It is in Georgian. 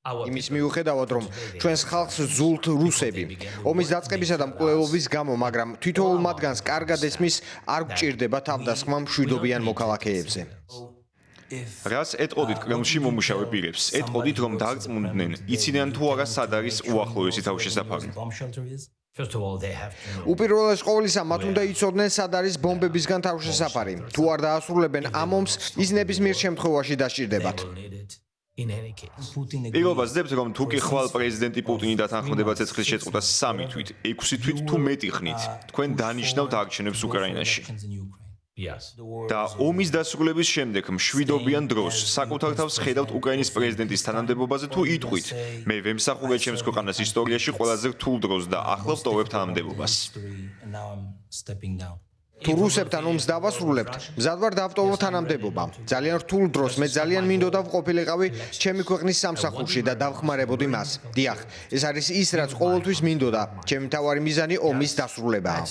იმის მიუხედავად, რომ ჩვენს ხალხს ზულთ რუსები, ომის დაწყებისა და მკვლელობის გამო, მაგრამ თითოეულ მათგანს კარგად ესმის, არ გჭირდება თავდასხმა მშვიდობიან მოქალაქეებზე. რას ეტყოდით კრემლში მომუშავე პირებს? ეტყოდით, რომ დარწმუნდნენ, იციან თუ არა სად არის უახლოესი თავშესაფარი. უპირველეს ყოვლისა, მათ უნდა იცოდნენ, სად არის ბომბებისგან თავშესაფარი. თუ არ დაასრულებენ ამ ომს, ის ნებისმიერ შემთხვევაში დასჭირდებათ. პირობას დებთ, რომ თუ კი ხვალ პრეზიდენტი პუტინი დათანხმდება ცეცხლის შეწყვეტას 3 თვით, 6 თვით თუ მეტი ხნით, თქვენ დანიშნავთ არჩევნებს უკრაინაში. და ომის დასრულების შემდეგ მშვიდობიან დროს საკუთარ თავს ხედავთ უკრაინის პრეზიდენტის თანამდებობაზე თუ იტყვით, მე ვემსახურე ჩემს ქვეყანას ისტორიაში ყველაზე რთულ დროს და ახლა ვტოვებ თანამდებობას. თუ რუსებთან ომს დავასრულებთ, მზად ვარ დავტოვო თანამდებობა. ძალიან რთულ დროს მე ძალიან მინდოდა ვყოფილიყავი ჩემი ქვეყნის სამსახურში და დავხმარებოდი მას. დიახ, ეს არის ის, რაც ყოველთვის მინდოდა. ჩემი მთავარი მიზანი ომის დასრულებაა.